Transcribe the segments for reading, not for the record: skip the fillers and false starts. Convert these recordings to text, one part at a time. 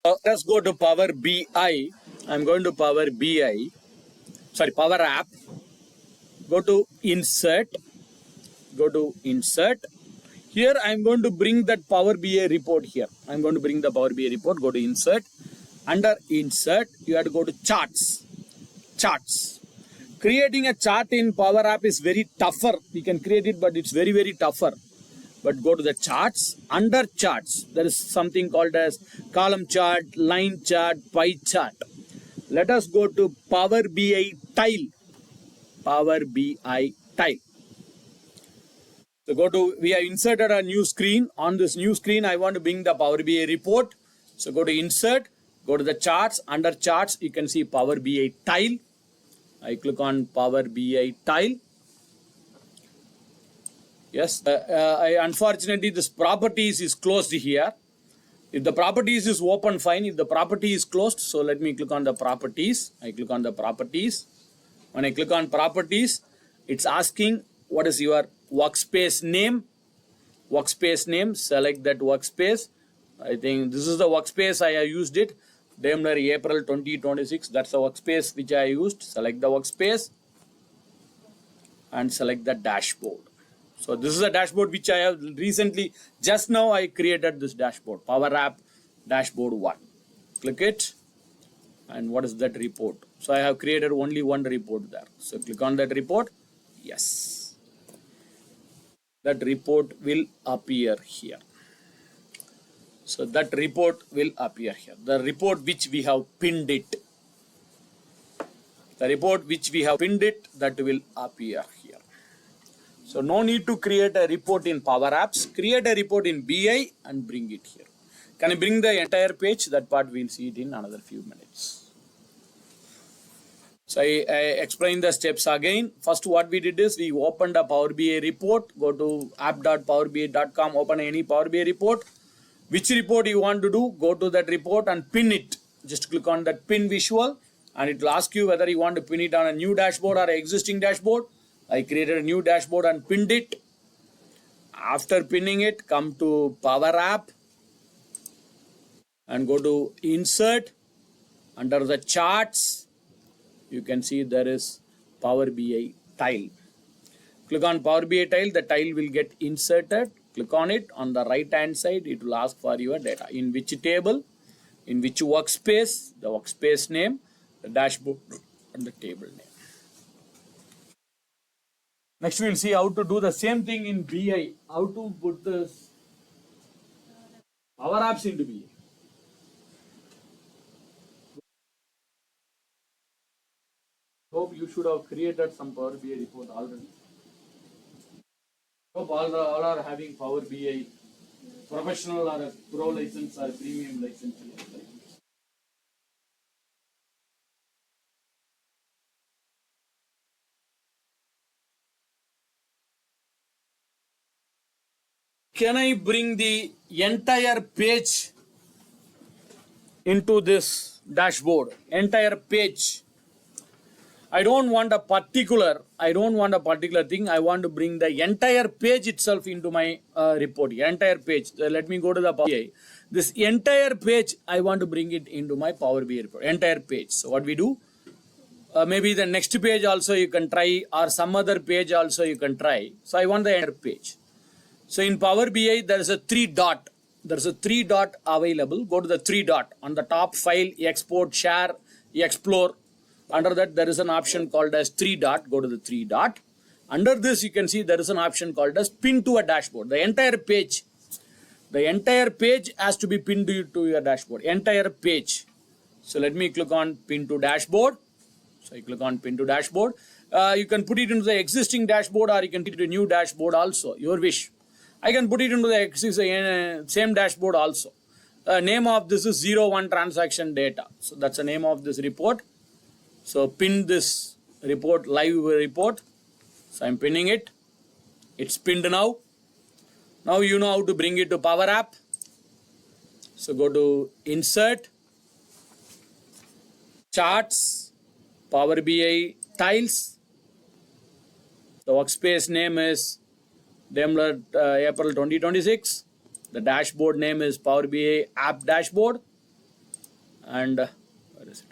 Let's go to Power BI. I'm going to Power BI. Sorry, Power App. Go to Insert. Go to Insert. Here I'm going to bring that Power BI report here. I'm going to bring the Power BI report. Go to Insert. Under Insert, you have to go to Charts. Charts. Creating a chart in Power App is very tougher. We can create it, but it's very, very tougher. But go to the charts. Under charts, there is something called as column chart, line chart, pie chart. Let us go to Power BI tile. Power BI tile. So we have inserted a new screen. On this new screen, I want to bring the Power BI report. So go to Insert, go to the charts. Under charts, you can see Power BI tile. I click on Power BI tile. Yes, unfortunately, this properties is closed here. If the properties is open, fine. If the property is closed, so let me click on the properties. I click on the properties. When I click on properties, it's asking what is your workspace name. Workspace name, select that workspace. I think this is the workspace I have used it. Daimler April 2026. That's the workspace which I used. Select the workspace and select the dashboard. So this is a dashboard which I have recently, just now I created this dashboard, Power App Dashboard 1. Click it, and what is that report? So I have created only one report there. So click on that report. Yes. That report will appear here. So that report will appear here. The report which we have pinned it. The report which we have pinned it, that will appear here. So no need to create a report in Power Apps. Create a report in BI and bring it here. Can I bring the entire page? That part we'll see it in another few minutes. So I explain the steps again. First, what we did is we opened a Power BI report. Go to app.powerbi.com, open any Power BI report. Which report you want to do? Go to that report and pin it. Just click on that pin visual and it will ask you whether you want to pin it on a new dashboard or an existing dashboard. I created a new dashboard and pinned it. After pinning it, come to Power App and go to Insert. Under the charts, you can see there is Power BI tile. Click on Power BI tile, the tile will get inserted. Click on it. On the right hand side, it will ask for your data. In which table, in which workspace, the workspace name, the dashboard, and the table name. Next, we will see how to do the same thing in BI. How to put this Power Apps into BI. Hope you should have created some Power BI report already. Hope all are having Power BI professional or a pro license or premium license. Can I bring the entire page into this dashboard? Entire page. I don't want a particular thing. I want to bring the entire page itself into my report. Entire page. Let me go to the Power BI. This entire page, I want to bring it into my Power BI report. Entire page. So what we do? Maybe the next page also you can try, or some other page also you can try. So I want the entire page. So in Power BI, there is a 3 dot. There's a 3 dot available. Go to the 3 dot. On the top, File, Export, Share, Explore. Under that, there is an option called as 3 dot. Go to the 3 dot. Under this, you can see there is an option called as Pin to a Dashboard. The entire page has to be pinned to your dashboard. Entire page. So let me click on Pin to Dashboard. So I click on Pin to Dashboard. You can put it into the existing dashboard, or you can put it into a new dashboard also. Your wish. I can put it into the same dashboard also. Name of this is 01 transaction data. So that's the name of this report. So pin this report, live report. So I'm pinning it. It's pinned now. Now you know how to bring it to Power App. So go to Insert, Charts, Power BI Tiles. The workspace name is Daimler April 2026. The dashboard name is Power BI App Dashboard. and where is it?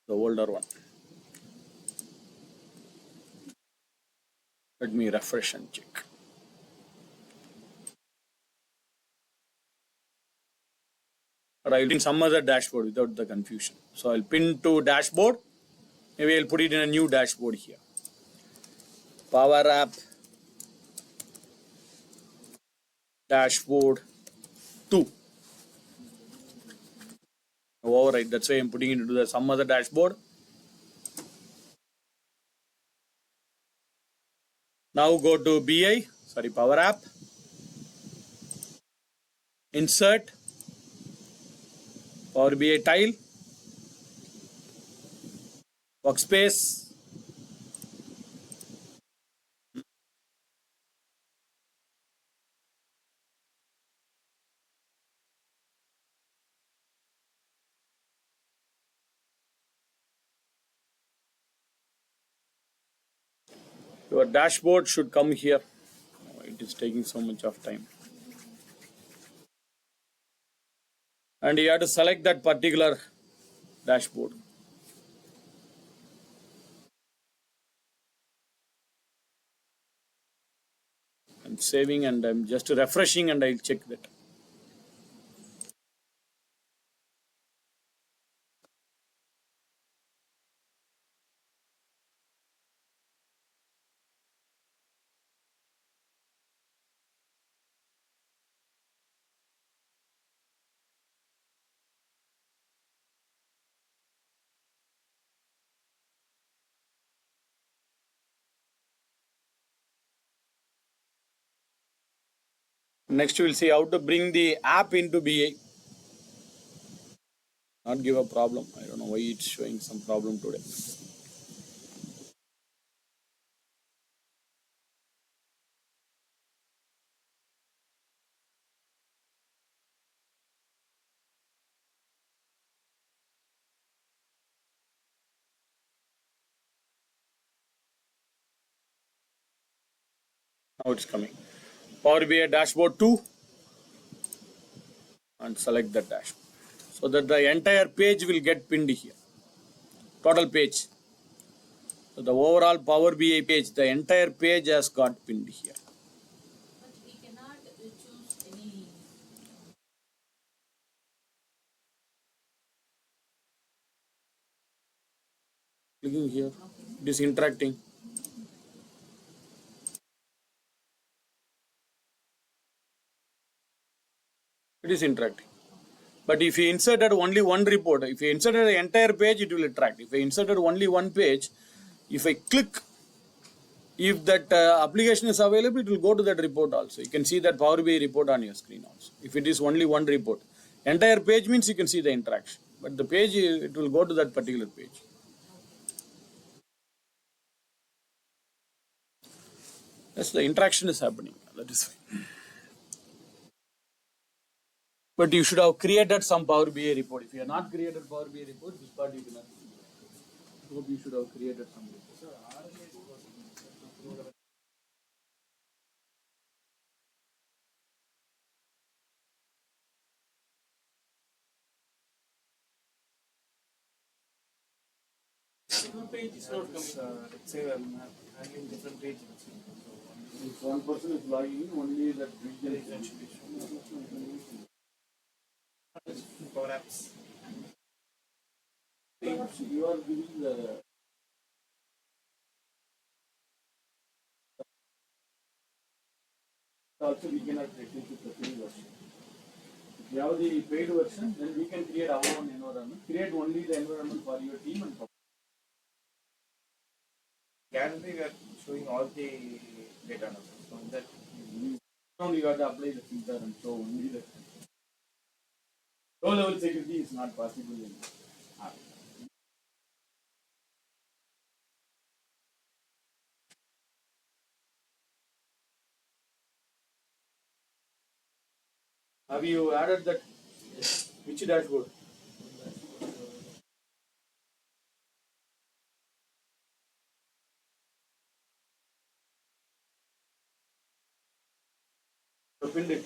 The older one. Let me refresh and check. But I'll pin some other dashboard without the confusion. So I'll pin to dashboard. Maybe I'll put it in a new dashboard here. Power App dashboard 2. Override. That's why I'm putting it into the some other dashboard. Now go to BI. Sorry, Power App. Insert. Power BI tile. Workspace. Your dashboard should come here. Oh, it is taking so much of time. And you have to select that particular dashboard. I'm saving and I'm just refreshing and I'll check that. Next we'll see how to bring the app into BA. Not give a problem. I don't know why it's showing some problem today. Now it's coming. Power BI dashboard 2 and select the dashboard. So that the entire page will get pinned here. Total page. So the overall Power BI page, the entire page has got pinned here. But we cannot choose any. Clicking here. It is interacting. It is interacting. But if you inserted only one report, if you inserted the entire page, it will interact. If I inserted only one page, if I click, if that application is available, it will go to that report also. You can see that Power BI report on your screen also. If it is only one report, entire page means you can see the interaction. But the page, it will go to that particular page. Yes, the interaction is happening. That is fine. But you should have created some Power BI report. If you have not created Power BI report, this part you cannot see. I hope you should have created some report. Two page is not coming. Let's say I'm handling different pages. If one person is logging in, only that region should be shown. Power apps. you are giving the also we cannot replace with the free version. If you have the paid version, then we can create our own environment. Create only the environment for your team and Gallery, we are showing all the data now. So that only you have to apply the filter and show only the low level security is not possible in app. Have you added that? Which dashboard? filled it.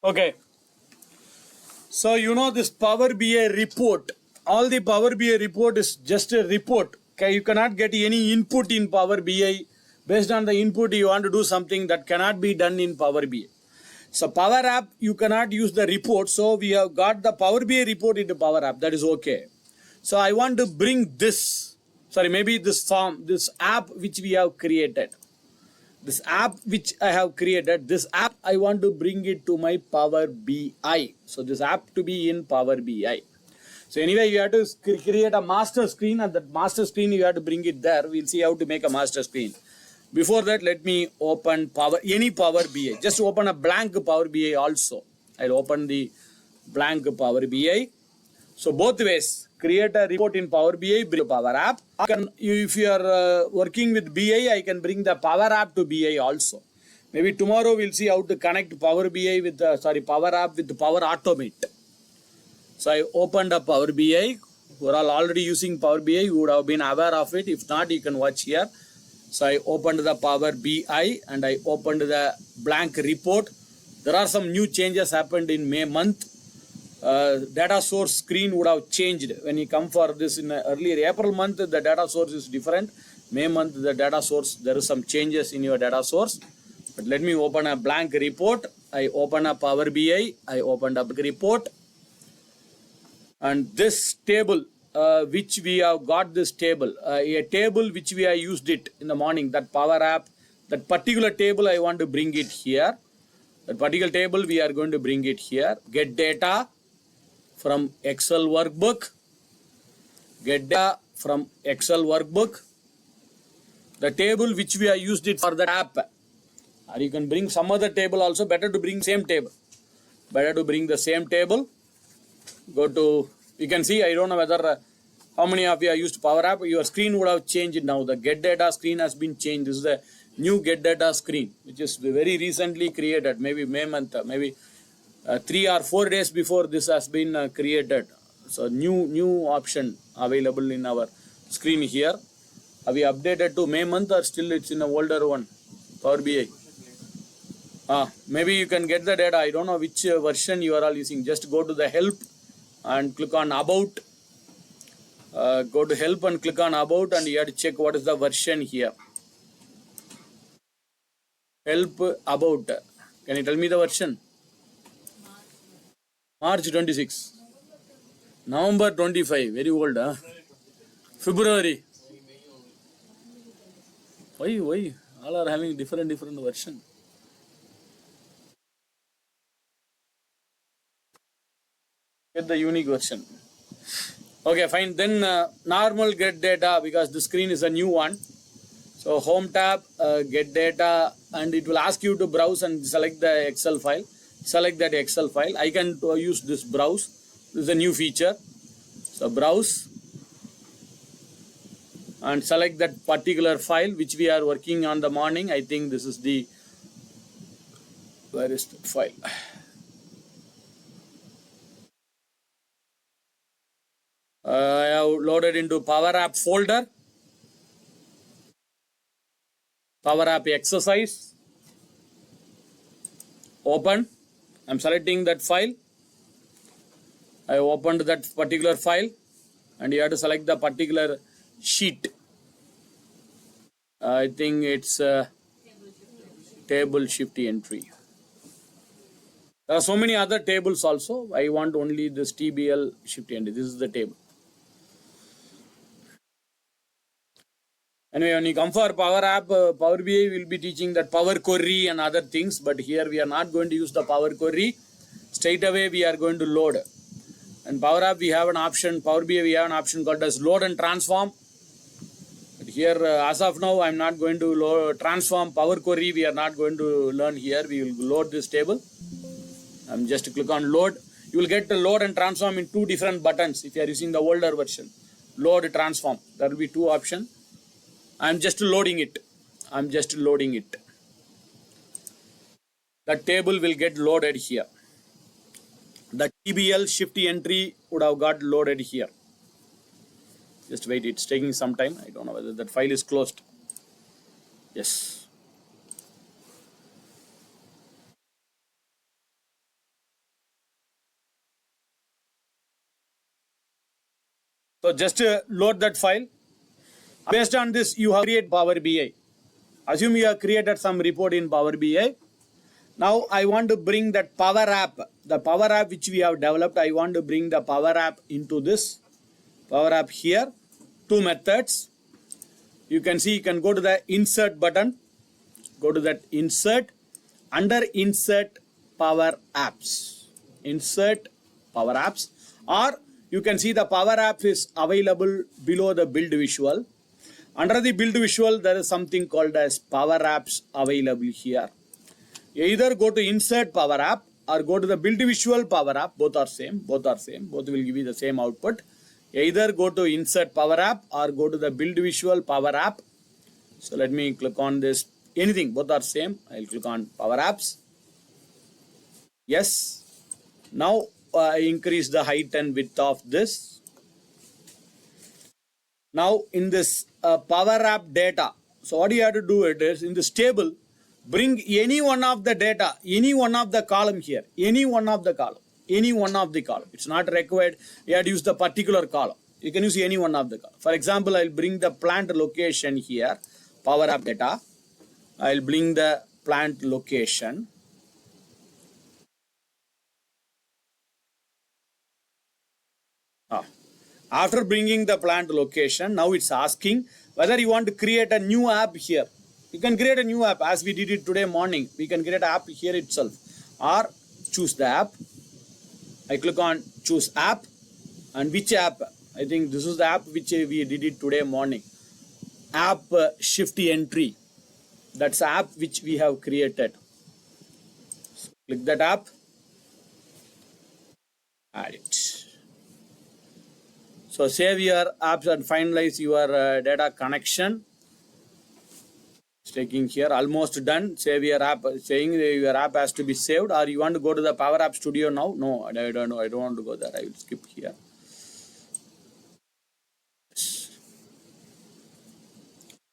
Okay. So you know this Power BI report. All the Power BI report is just a report. Okay, you cannot get any input in Power BI. Based on the input, you want to do something that cannot be done in Power BI. So Power App, you cannot use the report. So we have got the Power BI report into Power App. That is okay. So I want to bring this. Sorry, maybe this form, this app which we have created. This app which I have created, this app I want to bring it to my Power BI. So this app to be in Power BI. So anyway, you have to create a master screen, and that master screen you have to bring it there. We'll see how to make a master screen. Before that, let me open any Power BI. Just open a blank Power BI also. I'll open the blank Power BI. So both ways, create a report in Power BI, bring Power App. If you are working with BI, I can bring the Power App to BI also. Maybe tomorrow we'll see how to connect Power BI with Power App with Power Automate. So I opened up Power BI. Who are all already using Power BI, you would have been aware of it. If not, you can watch here. So I opened the Power BI and I opened the blank report. There are some new changes happened in May month. Data source screen would have changed when you come for this in earlier April month. The data source is different. May month the data source, there is some changes in your data source. But let me open a blank report. I open a Power BI. I opened up report, and this table which we have got this table, a table which we have used it in the morning, that Power App, that particular table I want to bring it here. That particular table we are going to bring it here. Get data from Excel workbook. Get data from Excel workbook. The table which we have used it for the app. Or you can bring some other table also. Better to bring same table. Better to bring the same table. Go to, you can see, I don't know whether how many of you have used Power App. Your screen would have changed now. The Get Data screen has been changed. This is the new Get Data screen, which is very recently created. Maybe May month, maybe 3 or 4 days before this has been created. So new option available in our screen here. Have we updated to May month or still it's in an older one? Power BI. Maybe you can get the data. I don't know which version you are all using. Just go to the help and click on about. Go to help and click on about, and you have to check what is the version here. Help about. Can you tell me the version? March 26. November 25. Very old, huh? February. Why? All are having different version. Get the unique version. Okay, fine. Then normal get data, because the screen is a new one. So home tab, get data, and it will ask you to browse and select the Excel file. Select that Excel file. I can use this browse. This is a new feature. So browse and select that particular file which we are working on the morning. I think this is the, where is the file? I have loaded into Power App folder. Power App exercise. Open. I'm selecting that file. I opened that particular file and you have to select the particular sheet. I think it's table shift entry. There are so many other tables also. I want only this TBL shift entry. This is the table. Anyway, when you come for Power App, Power BI will be teaching that Power Query and other things, but here we are not going to use the Power Query. Straight away we are going to load. And Power App we have an option, Power BI we have an option called as load and transform. But here as of now I am not going to load, transform Power Query, we are not going to learn here. We will load this table. I'm just click on load. You will get the load and transform in two different buttons if you are using the older version. Load, transform. There will be two options. I'm just loading it. I'm just loading it. The table will get loaded here. The TBL shift entry would have got loaded here. Just wait, it's taking some time. I don't know whether that file is closed. Yes. So just load that file. Based on this, you have created Power BI. Assume you have created some report in Power BI. Now I want to bring that Power App. The Power App which we have developed, I want to bring the Power App into this Power App here. Two methods. You can see, you can go to the insert button. Go to that insert. Under insert Power Apps. Insert Power Apps. Or you can see the Power App is available below the build visual. Under the build visual, there is something called as Power Apps available here. Either go to insert Power App or go to the build visual Power App. Both are same. Both are same. Both will give you the same output. Either go to insert Power App or go to the build visual Power App. So let me click on this. Anything. Both are same. I'll click on Power Apps. Yes. Now I increase the height and width of this. Now in this Power App data. So what you have to do it is in this table. Bring any one of the data, any one of the column here, any one of the column, any one of the column. It's not required. You have to use the particular column. You can use any one of the column. For example, I'll bring the plant location here, Power App data. I'll bring the plant location. After bringing the plant location, now it's asking whether you want to create a new app here. You can create a new app as we did it today morning. We can create an app here itself or choose the app. I click on choose app and which app. I think this is the app which we did it today morning. App shift entry. That's the app which we have created. So click that app. Add it. So save your apps and finalize your data connection. It's taking here, almost done. Save your app, saying your app has to be saved, or you want to go to the Power App Studio now? No, I don't know. I don't want to go there. I will skip here.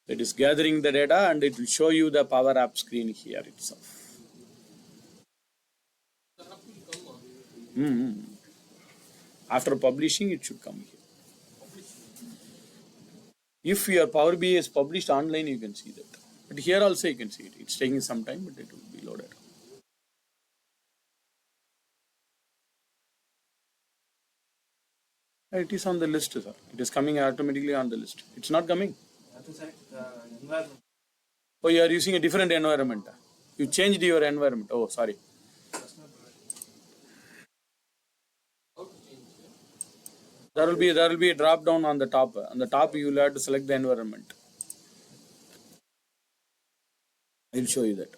It is gathering the data and it will show you the Power App screen here itself. After publishing, it should come here. If your Power BI is published online, you can see that. But here also you can see it. It's taking some time, but it will be loaded. It is on the list, sir. It is coming automatically on the list. It's not coming. Oh, you are using a different environment. You changed your environment. Oh, sorry. There will be a drop down on the top. On the top, you will have to select the environment. I will show you that.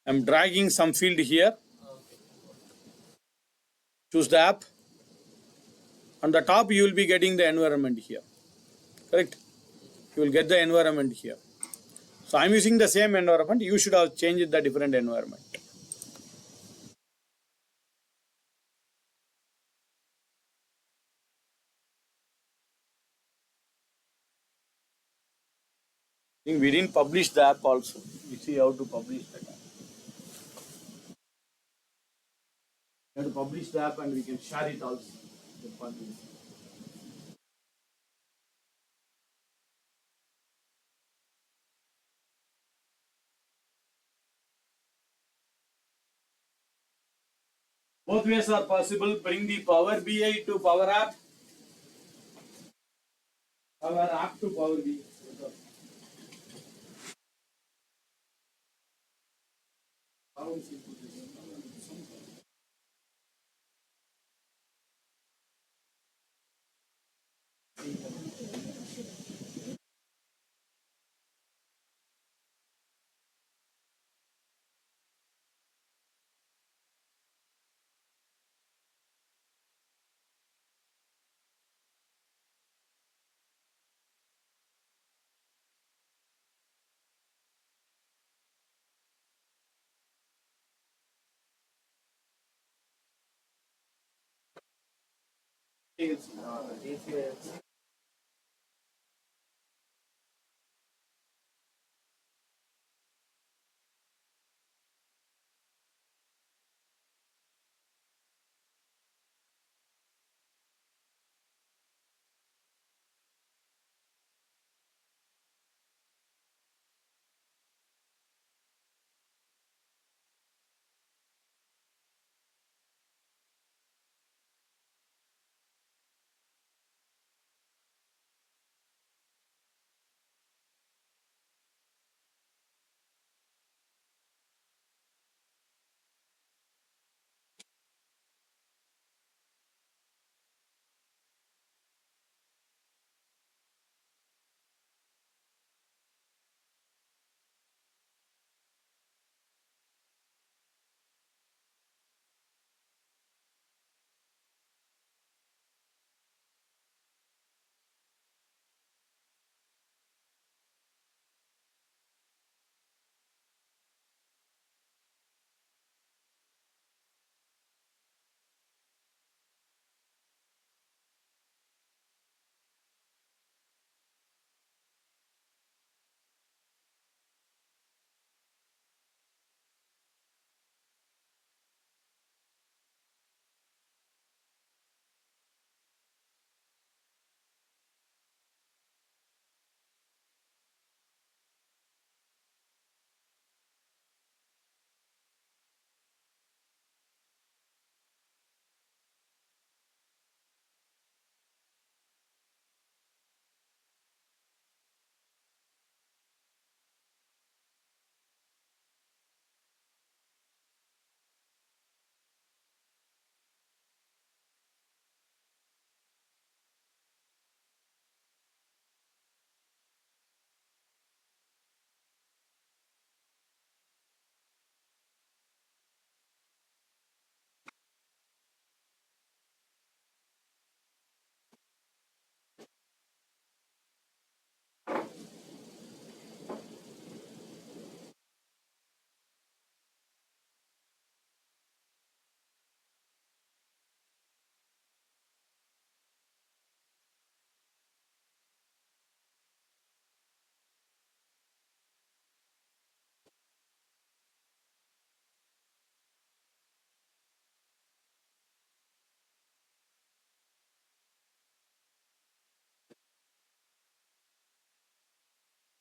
I am dragging some field here. Choose the app. On the top, you will be getting the environment here. Correct? You will get the environment here. So I am using the same environment. You should have changed the different environment. think we didn't publish the app also. We see how to publish that app. We have to publish the app and we can share it also. The fun is- Both ways are possible. Bring the Power BI to Power App. Power App to Power BI. TCS.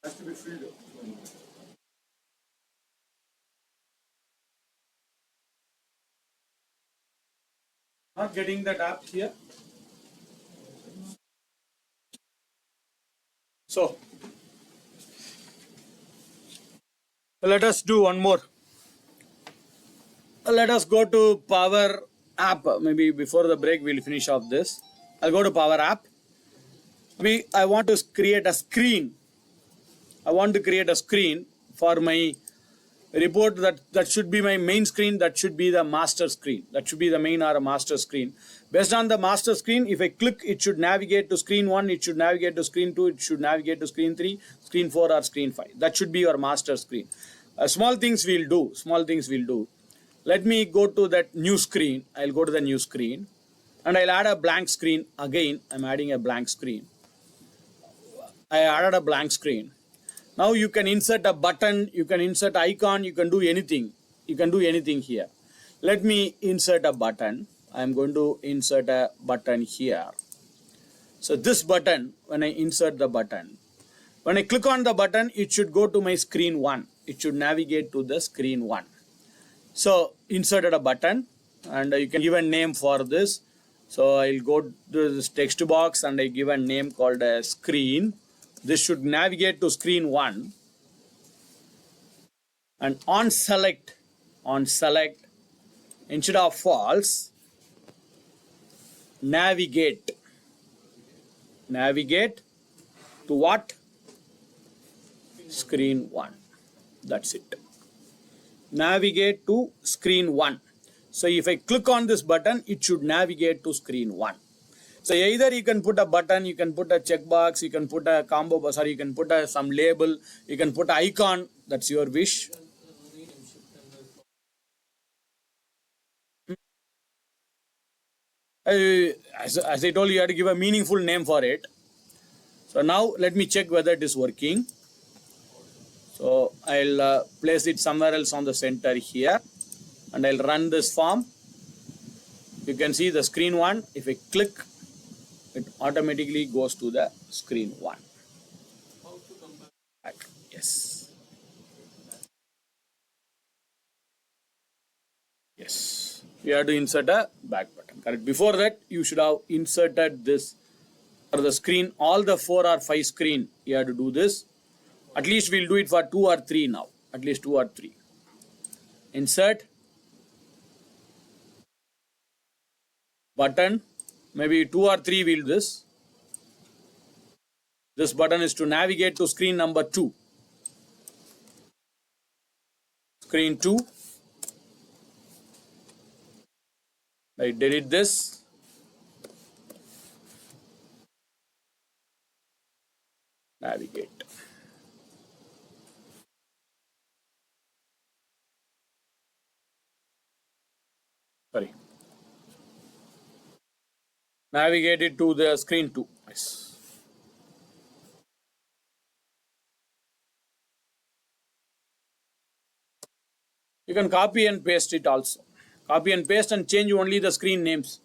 Has to be filled. Not getting that app here. So let us do one more. Let us go to Power App. Maybe before the break we'll finish off this. I'll go to Power App. I want to create a screen. I want to create a screen for my report that should be my main screen. That should be the master screen. That should be the main or a master screen. Based on the master screen, if I click, it should navigate to screen 1, it should navigate to screen 2, it should navigate to screen 3, screen 4 or screen 5. That should be your master screen. Small things we'll do. Small things we'll do. Let me go to that new screen. I'll go to the new screen and I'll add a blank screen. Again, I'm adding a blank screen. I added a blank screen. Now you can insert a button, you can insert icon, you can do anything. You can do anything here. Let me insert a button. I am going to insert a button here. So this button, when I insert the button, when I click on the button, it should go to my screen 1. It should navigate to the screen 1. So inserted a button, and you can give a name for this. So I'll go to this text box and I give a name called a screen. This should navigate to screen 1. And on select, instead of false, navigate to what? Screen 1. That's it. Navigate to screen 1. So if I click on this button, it should navigate to screen 1. So either you can put a button, you can put a checkbox, you can put a combo, you can put some label, you can put an icon. That's your wish. As I told you, you have to give a meaningful name for it. So now let me check whether it is working. So I'll place it somewhere else on the center here, and I'll run this form. You can see the screen 1. If I click, it automatically goes to the screen 1. Back. Yes. Yes. You have to insert a back button. Correct. Before that, you should have inserted this for the screen. All the 4 or 5 screen, you have to do this. At least we'll do it for 2 or 3 now. At least 2 or 3. Insert button. Maybe 2 or 3 will do this. This button is to navigate to screen number 2. Screen 2. I delete this. Navigate. Sorry. Navigate it to the screen 2. Yes. You can copy and paste it also. Copy and paste and change only the screen names.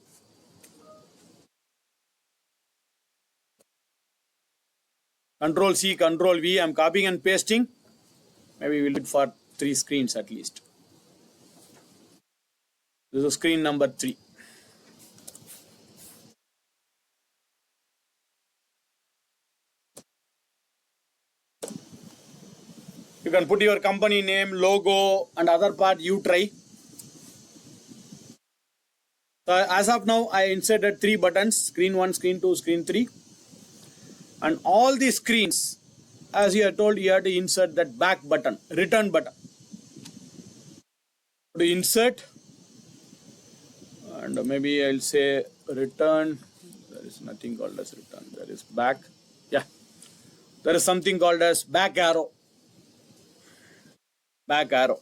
Control C, Control V. I'm copying and pasting. Maybe we'll do it for 3 screens at least. This is screen number 3. You can put your company name, logo, and other part you try. So as of now, I inserted 3 buttons, screen 1, screen 2, screen 3. And all these screens, as you are told, you have to insert that back button, return button. To insert, and maybe I'll say return. There is nothing called as return. There is back. Yeah. There is something called as back arrow. Back arrow.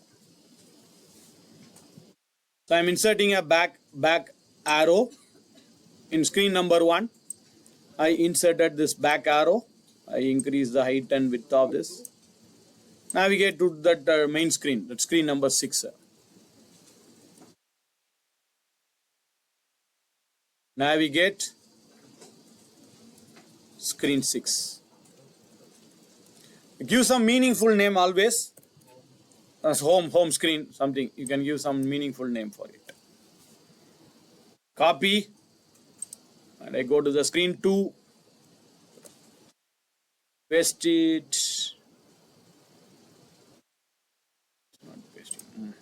So I'm inserting a back arrow in screen number 1. I inserted this back arrow. I increase the height and width of this. Navigate to that main screen. That's screen number 6. Navigate screen 6. Give some meaningful name always. As home screen, something. You can give some meaningful name for it. Copy. And I go to the screen 2. Paste it. Not pasting.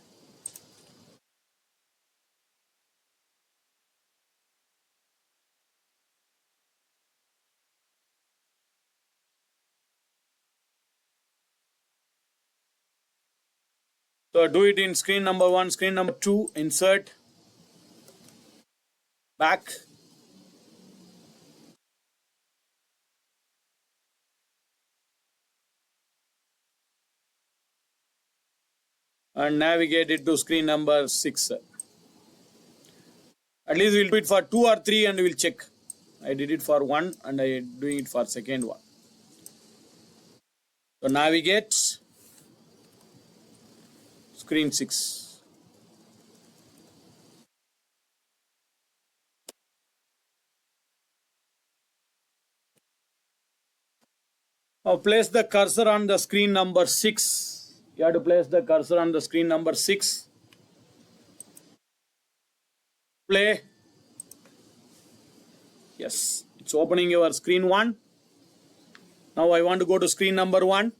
So do it in screen number 1, screen number 2, insert, back, and navigate it to screen number 6. At least we'll do it for 2 or 3 and we'll check. I did it for 1 and I doing it for second one. So navigate, screen 6. Now place the cursor on the screen number 6. You have to place the cursor on the screen number 6. Play. Yes, it's opening your screen 1. Now I want to go to screen number 1.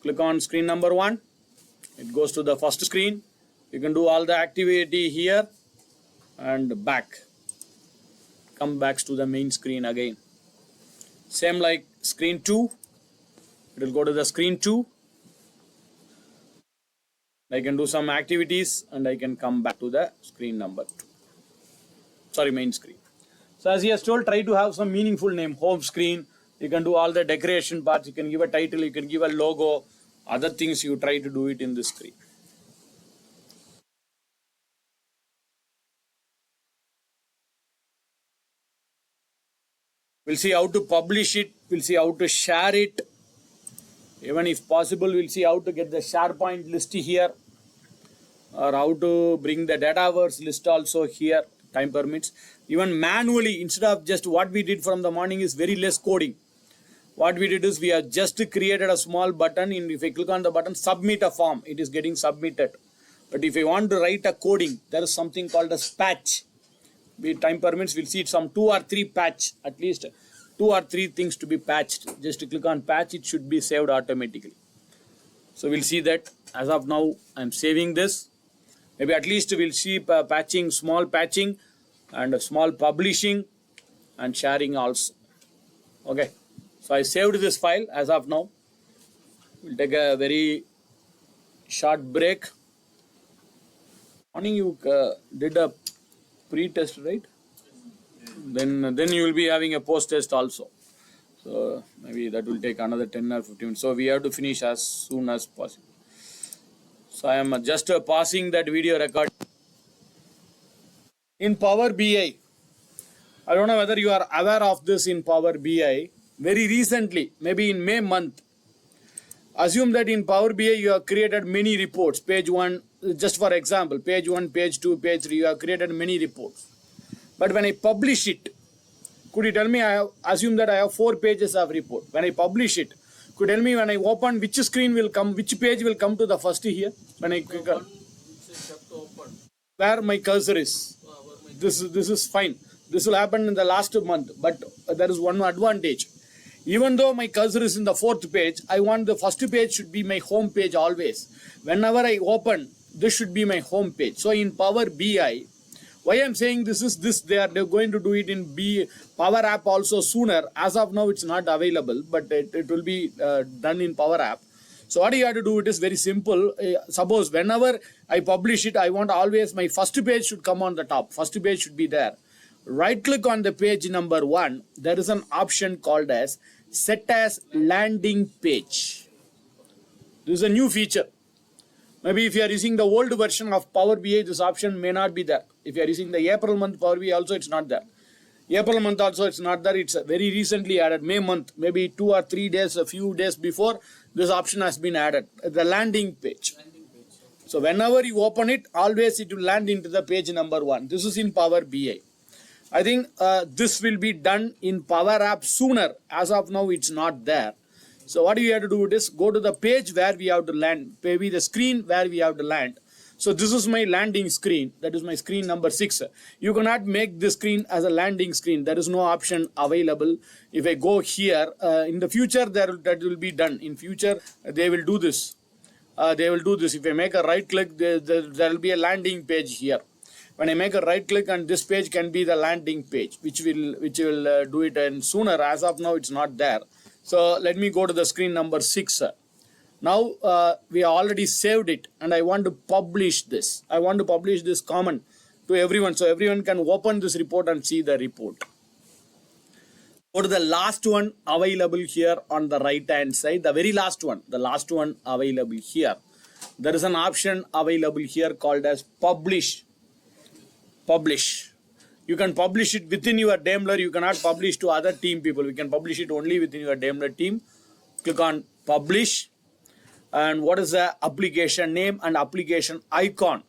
Click on screen number 1. It goes to the first screen. You can do all the activity here and back. Come back to the main screen again. Same like screen 2. It will go to the screen 2. I can do some activities and I can come back to the screen number 2. Sorry, main screen. So as he has told, try to have some meaningful name. Home screen. You can do all the decoration parts. You can give a title. You can give a logo. Other things you try to do it in this screen. We'll see how to publish it. We'll see how to share it. Even if possible, we'll see how to get the SharePoint list here. Or how to bring the Dataverse list also here. Time permits. Even manually, instead of just what we did from the morning is very less coding. What we did is we have just created a small button. And if I click on the button, submit a form, it is getting submitted. But if I want to write a coding, there is something called as patch. With time permits, we'll see some 2 or 3 patch, at least 2 or 3 things to be patched. Just to click on patch, it should be saved automatically. So we'll see that. As of now, I'm saving this. Maybe at least we'll see patching, small patching and small publishing and sharing also. Okay. So I saved this file as of now. We'll take a very short break. Morning you did a pre-test, right? Then you will be having a post-test also. So maybe that will take another 10 or 15 minutes. So we have to finish as soon as possible. So I am just pausing that video record. In Power BI, I don't know whether you are aware of this in Power BI. Very recently, maybe in May month, assume that in Power BI you have created many reports. Page 1, just for example, page 1, page 2, page 3, you have created many reports. But when I publish it, could you tell me, assume that I have 4 pages of report. When I publish it, could you tell me when I open, which screen will come, which page will come to the first here? When I click on, where my cursor is. This is fine. This will happen in the last month, but there is one advantage. Even though my cursor is in the 4th page, I want the first page should be my home page always. Whenever I open, this should be my home page. So in Power BI, why I'm saying this is this, they're going to do it in Power App also sooner. As of now, it's not available, but it will be done in Power App. So what you have to do, it is very simple. Suppose whenever I publish it, I want always my first page should come on the top. First page should be there. Right click on the page number 1. There is an option called as set as landing page. This is a new feature. Maybe if you are using the old version of Power BI, this option may not be there. If you are using the April month Power BI also, it's not there. April month also, it's not there. It's very recently added. May month, maybe 2 or 3 days, a few days before, this option has been added. The landing page. So whenever you open it, always it will land into the page number 1. This is in Power BI. I think this will be done in Power App sooner. As of now, it's not there. So what you have to do is go to the page where we have to land, maybe the screen where we have to land. So this is my landing screen. That is my screen number 6. You cannot make this screen as a landing screen. There is no option available. If I go here, in the future, that will be done. In future, they will do this. If I make a right click, there will be a landing page here. When I make a right click, and this page can be the landing page, which will do it and sooner. As of now, it's not there. So let me go to the screen number 6. Now we already saved it, and I want to publish this. I want to publish this common to everyone, so everyone can open this report and see the report. Go to the last one available here on the right hand side, the very last one, available here. There is an option available here called as publish. You can publish it within your Daimler. You cannot publish to other team people. You can publish it only within your Daimler team. Click on publish. And what is the application name and application icon?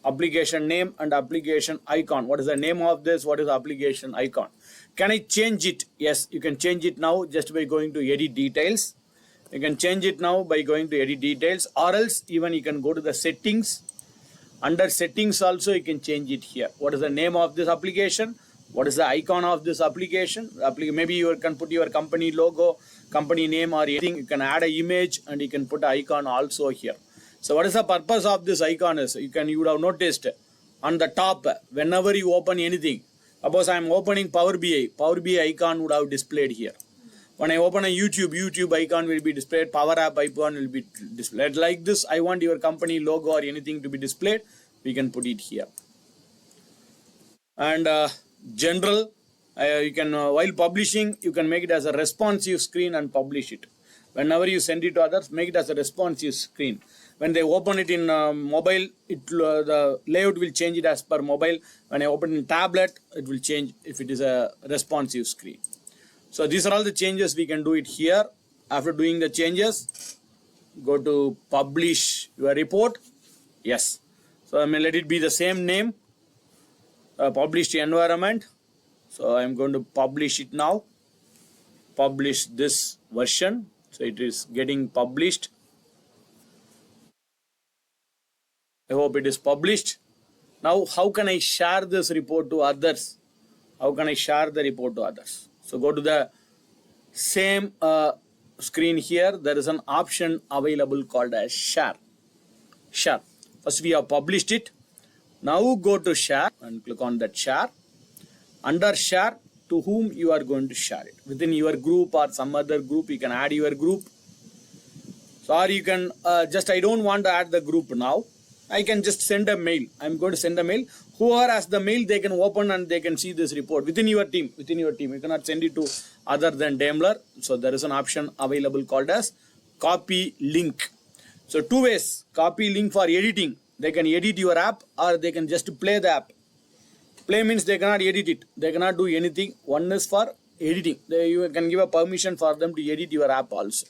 Application name and application icon. What is the name of this? What is the application icon? Can I change it? Yes, you can change it now just by going to edit details. You can change it now by going to edit details, or else even you can go to the settings. Under settings also you can change it here. What is the name of this application? What is the icon of this application? Maybe you can put your company logo, company name, or anything. You can add an image and you can put an icon also here. So what is the purpose of this icon is, you would have noticed on the top, whenever you open anything, suppose I am opening Power BI icon would have displayed here. When I open a YouTube icon will be displayed, Power App icon will be displayed. Like this, I want your company logo or anything to be displayed, we can put it here. And general, you can while publishing, you can make it as a responsive screen and publish it. Whenever you send it to others, make it as a responsive screen. When they open it in mobile, the layout will change it as per mobile. When I open in tablet, it will change if it is a responsive screen. So these are all the changes we can do it here. After doing the changes, go to publish your report. Yes. So I may let it be the same name. Published environment. So I am going to publish it now. Publish this version. So it is getting published. I hope it is published. Now how can I share this report to others? How can I share the report to others? So go to the same screen here. There is an option available called as share. Share. First we have published it. Now go to share and click on that share. Under share, to whom you are going to share it. Within your group or some other group, you can add your group. So, or you can I don't want to add the group now. I can just send a mail. I'm going to send a mail. Whoever has the mail, they can open and they can see this report within your team. You cannot send it to other than Daimler. So there is an option available called as copy link. So two ways. Copy link for editing. They can edit your app or they can just play the app. Play means they cannot edit it. They cannot do anything. One is for editing. You can give a permission for them to edit your app also.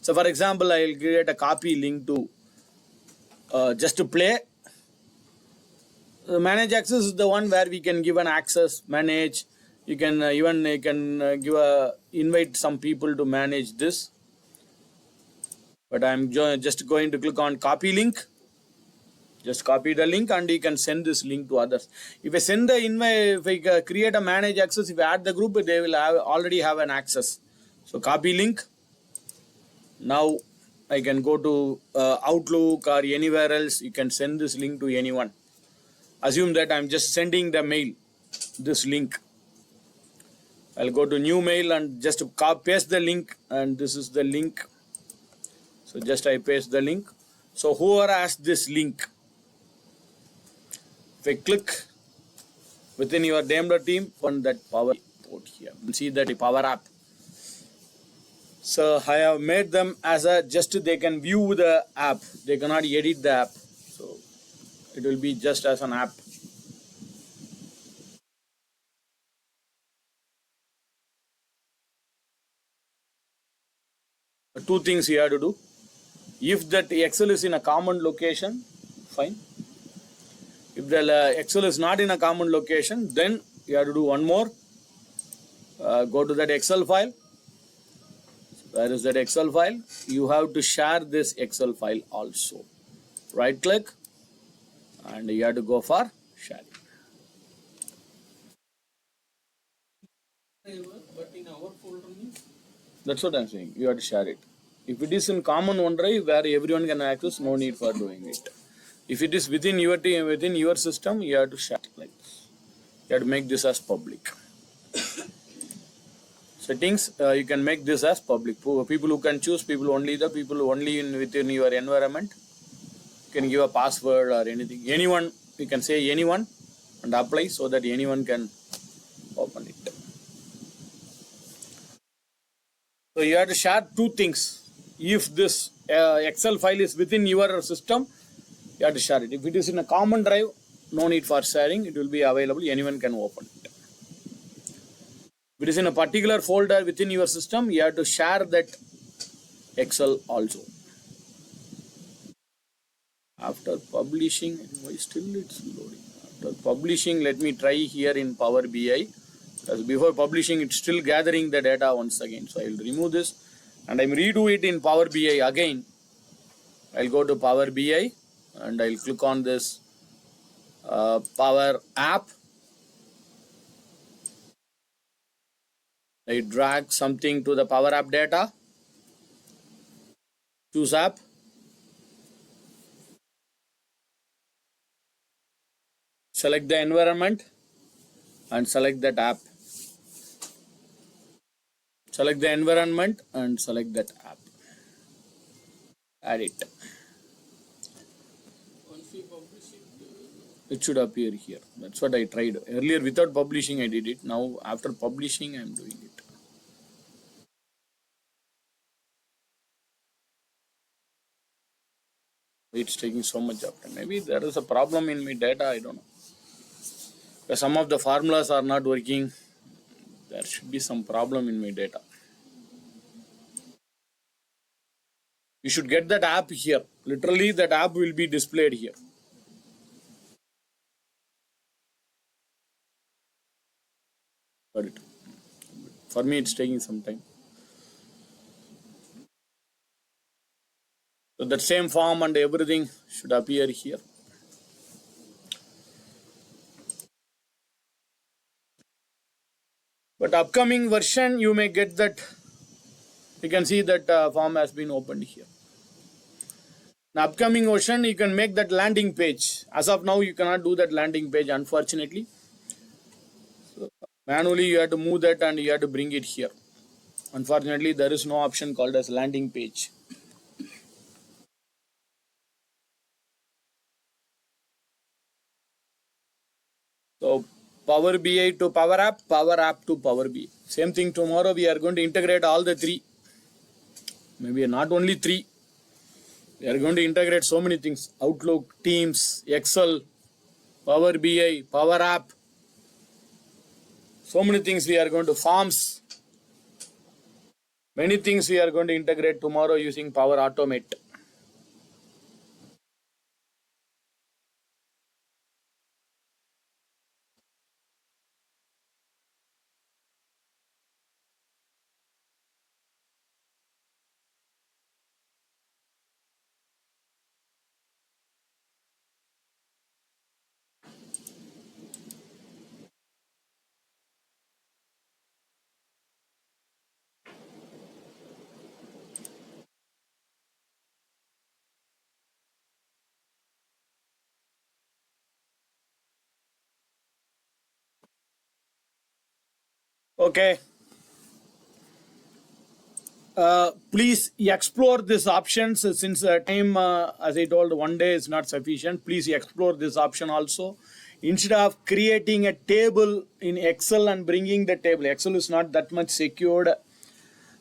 So for example, I will create a copy link to just to play. Manage access is the one where we can give an access, manage. You can invite some people to manage this. But I'm just going to click on copy link. Just copy the link and you can send this link to others. If I send the invite, if I create a manage access, if I add the group, they will already have an access. So copy link. Now I can go to Outlook or anywhere else. You can send this link to anyone. Assume that I'm just sending the mail, this link. I'll go to new mail and just paste the link, and this is the link. So just I paste the link. So whoever has this link, if I click within your Daimler team on that power port here, you see that power app. So I have made them as a just they can view the app. They cannot edit the app. So it will be just as an app. Two things you have to do. If that Excel is in a common location, fine. If the Excel is not in a common location, then you have to do one more. Go to that Excel file. Where is that Excel file? You have to share this Excel file also. Right click and you have to go for sharing. But in our folder means? That's what I'm saying. You have to share it. If it is in common OneDrive where everyone can access, no need for doing it. If it is within your team, within your system, you have to share it like this. You have to make this as public. Settings, you can make this as public. People who can choose, people only within your environment. You can give a password or anything. Anyone, you can say anyone and apply so that anyone can open it. So you have to share two things. If this Excel file is within your system, you have to share it. If it is in a common drive, no need for sharing. It will be available. Anyone can open it. If it is in a particular folder within your system, you have to share that Excel also. After publishing, why still it's loading? After publishing, let me try here in Power BI. Because before publishing, it's still gathering the data once again. So I'll remove this and I'm redo it in Power BI again. I'll go to Power BI and I'll click on this Power App. I drag something to the Power App data. Choose app. Select the environment and select that app. Select the environment and select that app. Add it. Once we publish It should appear here. That's what I tried. Earlier without publishing I did it. Now after publishing I am doing it. It's taking so much of time. Maybe there is a problem in my data, I don't know. Because some of the formulas are not working. There should be some problem in my data. You should get that app here. Literally that app will be displayed here. Got it. For me it's taking some time. So that same form and everything should appear here. But upcoming version you may get that. You can see that form has been opened here. In upcoming version you can make that landing page. As of now you cannot do that landing page unfortunately. So manually you have to move that and you have to bring it here. Unfortunately there is no option called as landing page. So Power BI to Power App to Power BI. Same thing tomorrow we are going to integrate all the three. Maybe not only three. We are going to integrate so many things. Outlook, Teams, Excel, Power BI, Power App. So many things we are going to forms. Many things we are going to integrate tomorrow using Power Automate. Okay. Please explore these options since time, as I told, one day is not sufficient. Please explore this option also. Instead of creating a table in Excel and bringing the table, Excel is not that much secured.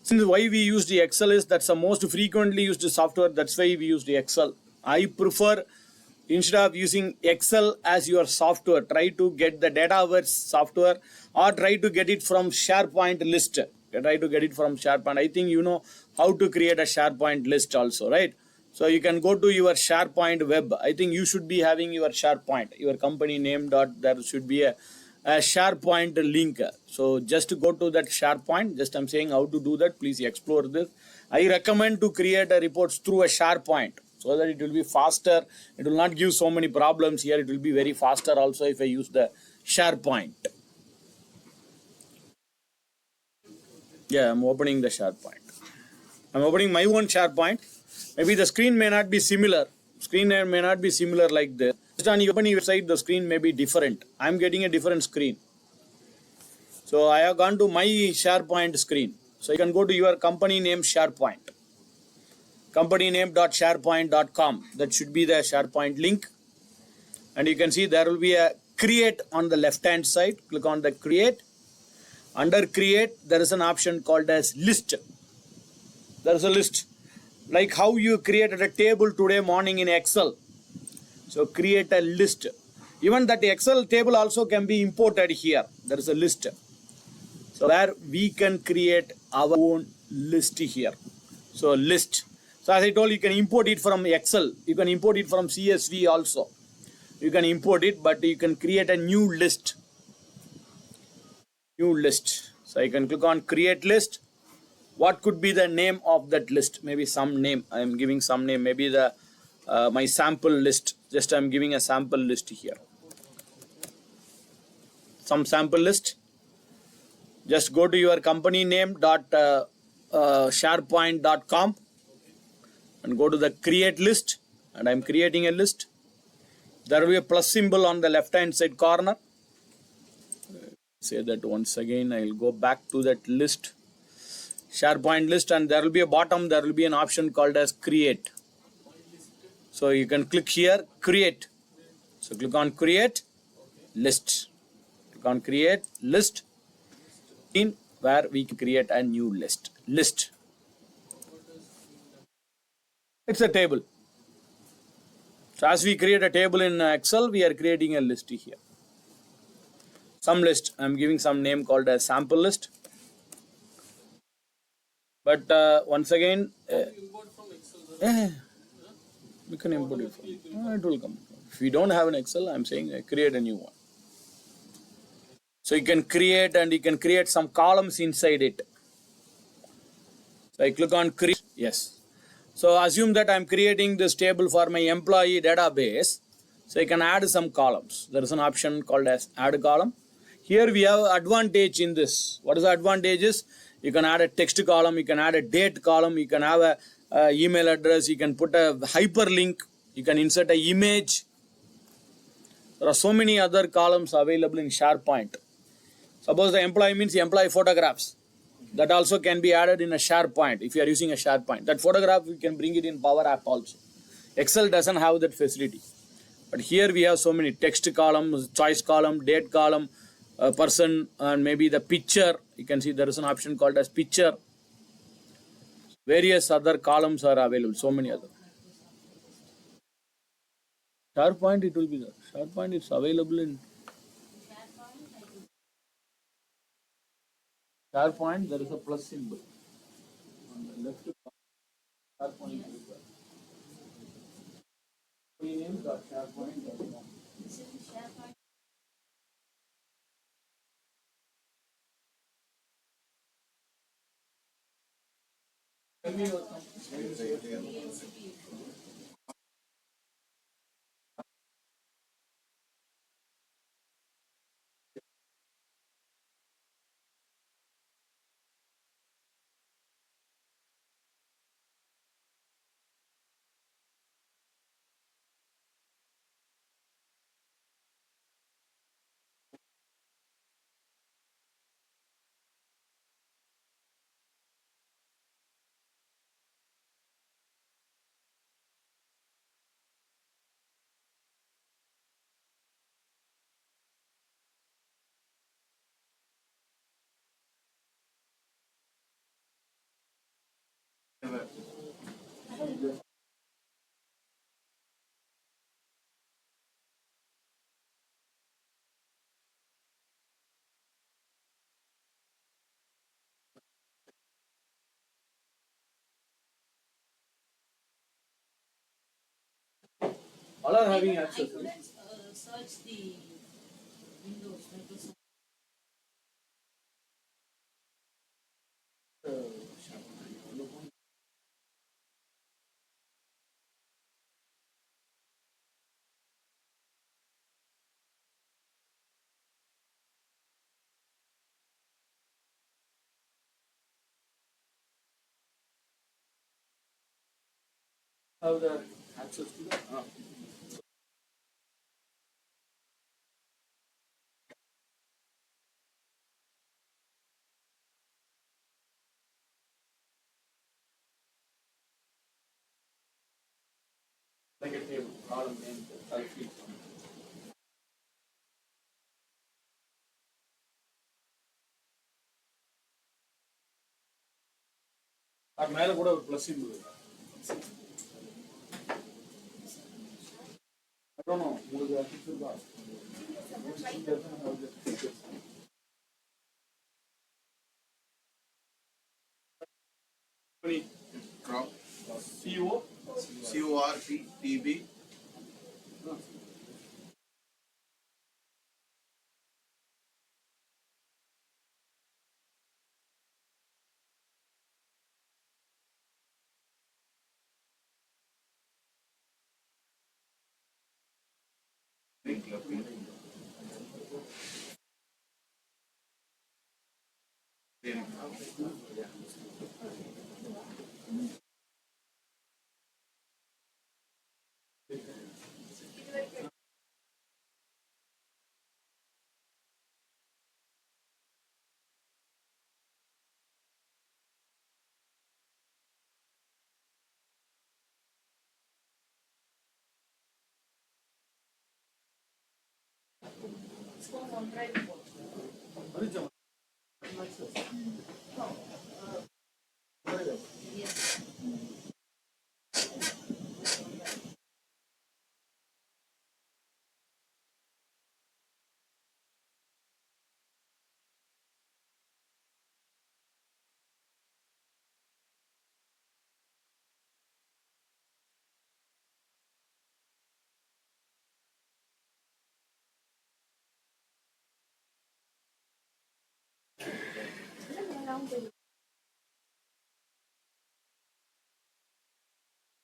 Since why we use the Excel is that's the most frequently used software. That's why we use the Excel. I prefer instead of using Excel as your software, try to get the Dataverse software or try to get it from SharePoint list. Try to get it from SharePoint. I think you know how to create a SharePoint list also, right? So you can go to your SharePoint web. I think you should be having your SharePoint, your company name dot, there should be a SharePoint link. So just go to that SharePoint. Just I'm saying how to do that. Please explore this. I recommend to create a reports through a SharePoint so that it will be faster. It will not give so many problems here. It will be very faster also if I use the SharePoint. Yeah, I'm opening the SharePoint. I'm opening my own SharePoint. Maybe the screen may not be similar. Screen may not be similar like this. Just on your website, the screen may be different. I'm getting a different screen. So I have gone to my SharePoint screen. So you can go to your company name SharePoint. Company name.sharepoint.com. That should be the SharePoint link. And you can see there will be a create on the left hand side. Click on the create. Under create, there is an option called as list. There is a list. Like how you created a table today morning in Excel. So create a list. Even that Excel table also can be imported here. There is a list. So where we can create our own list here. So list. So as I told, you can import it from Excel. You can import it from CSV also. You can import it, but you can create a new list. New list. So I can click on create list. What could be the name of that list? Maybe some name. I am giving some name. Maybe the my sample list. Just I am giving a sample list here. Some sample list. Just go to your company name sharepoint.com and go to the create list, and I'm creating a list. There will be a plus symbol on the left hand side corner. Say that once again. I'll go back to that list, SharePoint list, and there will be a bottom, there will be an option called as create. So you can click here, create. So click on create list. Click on create list, in where we can create a new list. It's a table. So as we create a table in Excel, we are creating a list here. Some list. I'm giving some name called as sample list. But once again, Import from Excel. Sir. we can import it. It will come. If we don't have an Excel, I'm saying create a new one. So you can create, and you can create some columns inside it. So I click on create. Yes. So assume that I'm creating this table for my employee database. So I can add some columns. There is an option called as add column. Here we have advantage in this. What is the advantages? You can add a text column. You can add a date column. You can have a email address. You can put a hyperlink. You can insert an image. There are so many other columns available in SharePoint. Suppose the employee means the employee photographs. That also can be added in a SharePoint if you are using a SharePoint. That photograph, we can bring it in Power App also. Excel doesn't have that facility. But here we have so many text columns, choice column, date column, person, and maybe the picture. You can see there is an option called as picture. Various other columns are available, so many other. SharePoint, it will be there. SharePoint is available in SharePoint. There is a plus symbol on the left. SharePoint is there. Rename.sharepoint.com. This is SharePoint. Tell me your company. All are having I access. couldn't search the Windows, Microsoft. Have the access to that. Like a table, column name, field. அது மேல கூட ஒரு plus symbol இருக்கு. I don't know. உங்களுக்கு access இருக்கா? CO. CORP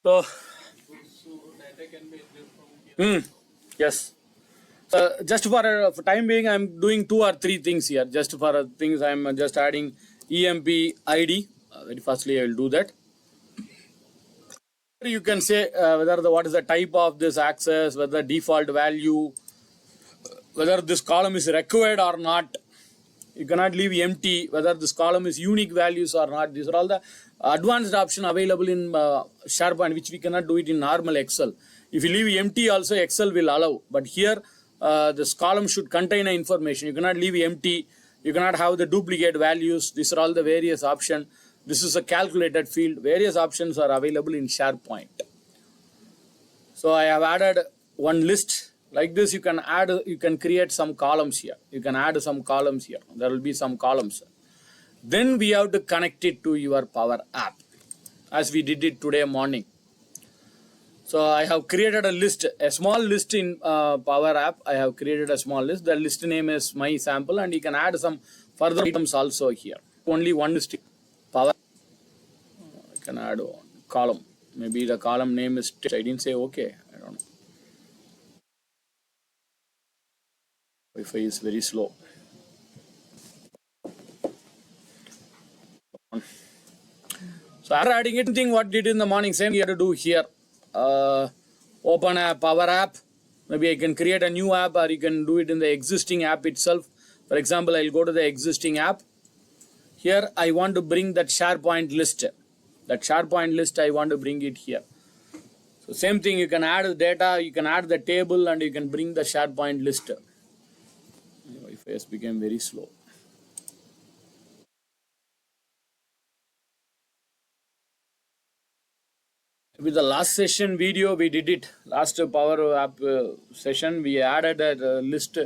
So, So data can be entered from here. yes. Just for time being, I'm doing 2 or 3 things here. Just for things, I'm just adding EMP ID. Very firstly, I will do that. You can say whether what is the type of this access, whether default value, whether this column is required or not. You cannot leave empty, whether this column is unique values or not. These are all the advanced option available in SharePoint, which we cannot do it in normal Excel. If you leave empty also, Excel will allow. But here, this column should contain information. You cannot leave empty. You cannot have the duplicate values. These are all the various options. This is a calculated field. Various options are available in SharePoint. So I have added one list. Like this, you can create some columns here. You can add some columns here. There will be some columns. Then we have to connect it to your Power App, as we did it today morning. So I have created a list, a small list in Power App. I have created a small list. The list name is My Sample, and you can add some further items also here. Only one list. Power. I can add one column. Maybe the column name is. I didn't say okay. I don't know. Wi-Fi is very slow. So after adding anything what did in the morning, same you have to do here. Open a Power App. Maybe I can create a new app, or you can do it in the existing app itself. For example, I'll go to the existing app. Here I want to bring that SharePoint list. That SharePoint list I want to bring it here. So same thing, you can add the data, you can add the table, and you can bring the SharePoint list. Wi-Fi has become very slow. With the last session video, we did it. Last Power App session, we added a list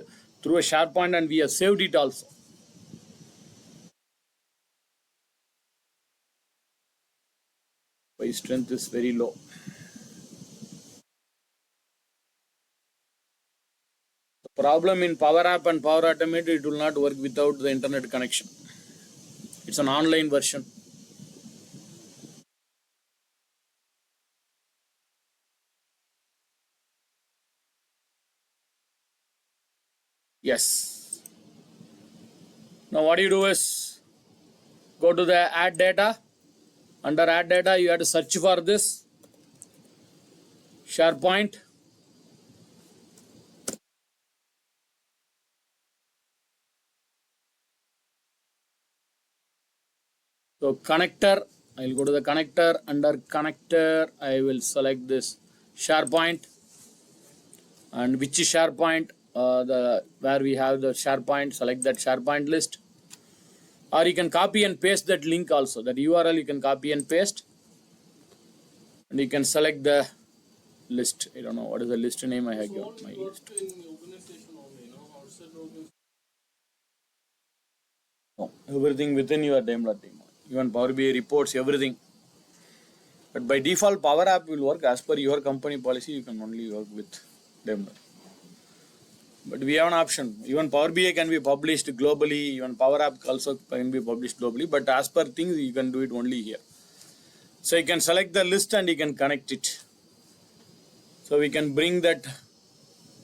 through a SharePoint, and we have saved it also. My strength is very low. The problem in Power App and Power Automate, it will not work without the internet connection. It's an online version. Yes. Now what you do is go to the add data. Under add data, you have to search for this SharePoint. So connector, I'll go to the connector. Under connector, I will select this SharePoint. And which is SharePoint? Where we have the SharePoint, select that SharePoint list. Or you can copy and paste that link also. That URL you can copy and paste. And you can select the list. I don't know what is the list name I have given. My list. In organization only, outside organization. No, everything within your Daimler team. Even Power BI reports, everything. But by default, Power App will work as per your company policy. You can only work with Daimler. But we have an option. Even Power BI can be published globally. Even Power App also can be published globally. But as per things, you can do it only here. So you can select the list and you can connect it. So we can bring that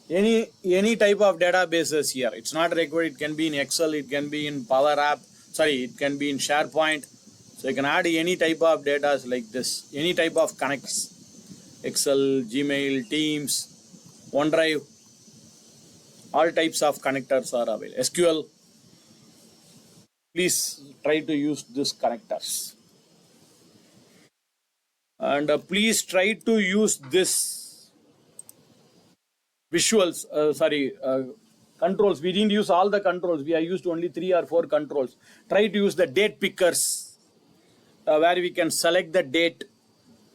any type of databases here. It's not required. It can be in Excel. It can be in Power App. Sorry, it can be in SharePoint. So you can add any type of data like this. Any type of connects. Excel, Gmail, Teams, OneDrive. All types of connectors are available. SQL. Please try to use these connectors. And please try to use this visuals, controls. We didn't use all the controls. We have used only 3 or 4 controls. Try to use the date pickers where we can select the date.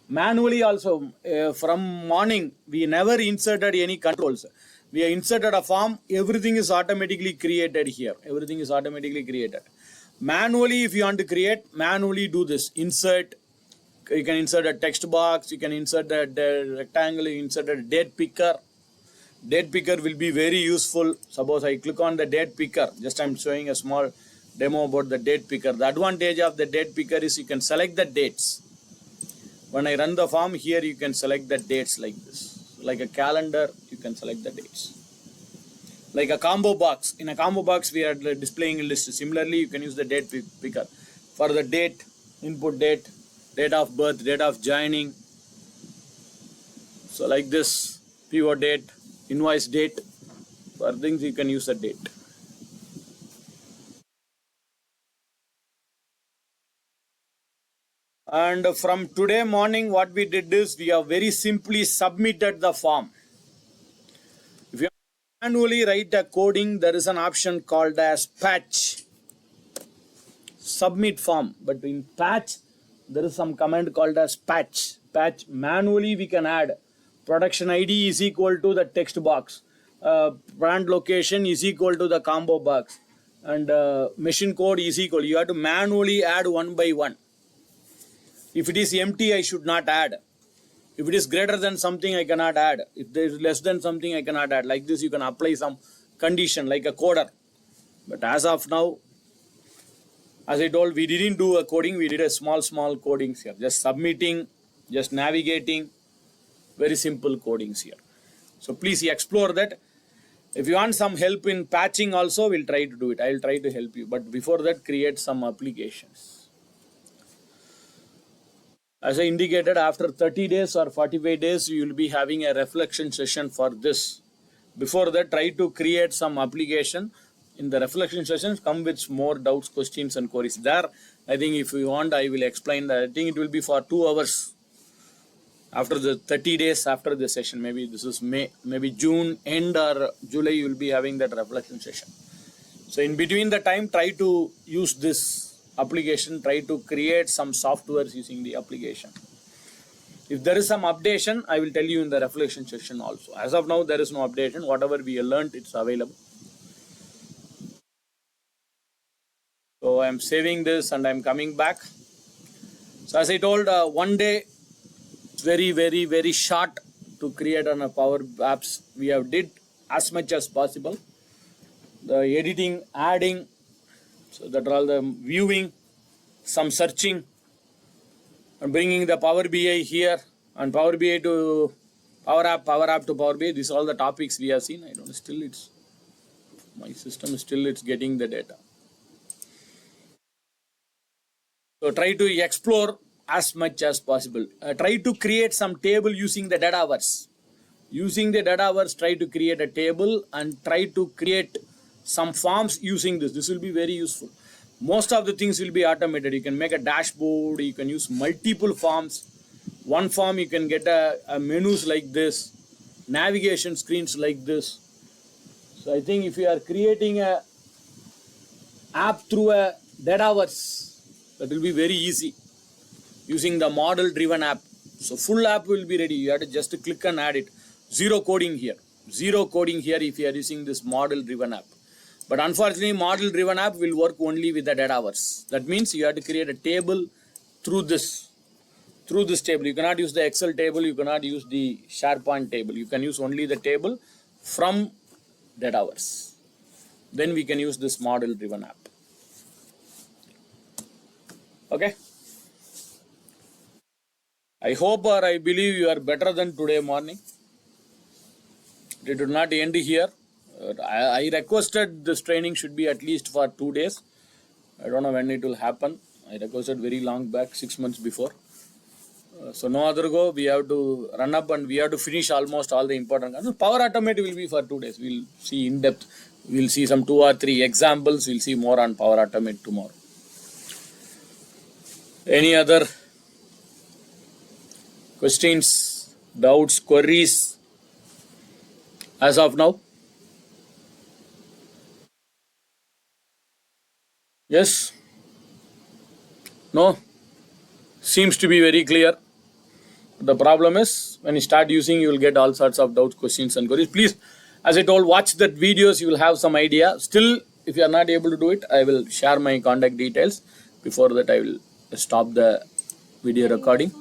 Manually also, from morning, we never inserted any controls. We have inserted a form. Everything is automatically created here. Everything is automatically created. Manually, if you want to create, manually do this. Insert. You can insert a text box. You can insert the rectangle. You insert a date picker. Date picker will be very useful. Suppose I click on the date picker. Just I'm showing a small demo about the date picker. The advantage of the date picker is you can select the dates. When I run the form here, you can select the dates like this. Like a calendar, you can select the dates. Like a combo box. In a combo box, we are displaying a list. Similarly, you can use the date picker. For the date, input date, date of birth, date of joining. So like this, PO date, invoice date. For things, you can use a date. And from today morning, what we did is we have very simply submitted the form. If you manually write a coding, there is an option called as patch. Submit form. But in patch, there is some command called as patch. Patch. Manually, we can add production ID is equal to the text box. Brand location is equal to the combo box. And machine code is equal. You have to manually add one by one. If it is empty, I should not add. If it is greater than something, I cannot add. If there is less than something, I cannot add. Like this, you can apply some condition like a coder. But as of now, as I told, we didn't do a coding. We did a small codings here. Just submitting, just navigating. Very simple codings here. So please explore that. If you want some help in patching also, we'll try to do it. I'll try to help you. But before that, create some applications. As I indicated, after 30 days or 45 days, you will be having a reflection session for this. Before that, try to create some application. In the reflection sessions, come with more doubts, questions, and queries. There, I think if you want, I will explain that. I think it will be for 2 hours. After the 30 days after the session, maybe this is May, maybe June end or July, you will be having that reflection session. So in between the time, try to use this application, try to create some softwares using the application. If there is some updation, I will tell you in the reflection session also. As of now, there is no updation. Whatever we have learned, it's available. So I'm saving this and I'm coming back. So as I told, one day, it's very short to create on a Power Apps. We have did as much as possible. The editing, adding, so that are all the viewing, some searching, and bringing the Power BI here, and Power BI to Power App to Power BI. These are all the topics we have seen. I don't know, still it's, my system is still it's getting the data. So try to explore as much as possible. Try to create some table using the data hours. Using the data hours, try to create a table and try to create some forms using this. This will be very useful. Most of the things will be automated. You can make a dashboard. You can use multiple forms. One form you can get a menus like this, navigation screens like this. So I think if you are creating a app through a data hours, that will be very easy. Using the model driven app. So full app will be ready. You have to just click and add it. Zero coding here. Zero coding here if you are using this model driven app. But unfortunately, model driven app will work only with the data hours. That means you have to create a table through this. through this table. You cannot use the Excel table, you cannot use the SharePoint table. You can use only the table from dead hours. Then we can use this model driven app. Okay. I hope or I believe you are better than today morning. It did not end here. I requested this training should be at least for 2 days. I don't know when it will happen. I requested very long back, 6 months before. So no other go. We have to run up and we have to finish almost all the important. Power Automate will be for 2 days. We'll see in depth. We'll see some 2 or 3 examples. We'll see more on Power Automate tomorrow. Any other questions, doubts, queries as of now? Yes? No? Seems to be very clear. The problem is when you start using, you will get all sorts of doubts, questions and queries. Please, as I told, watch that videos, you will have some idea. Still, if you are not able to do it, I will share my contact details. Before that, I will stop the video recording.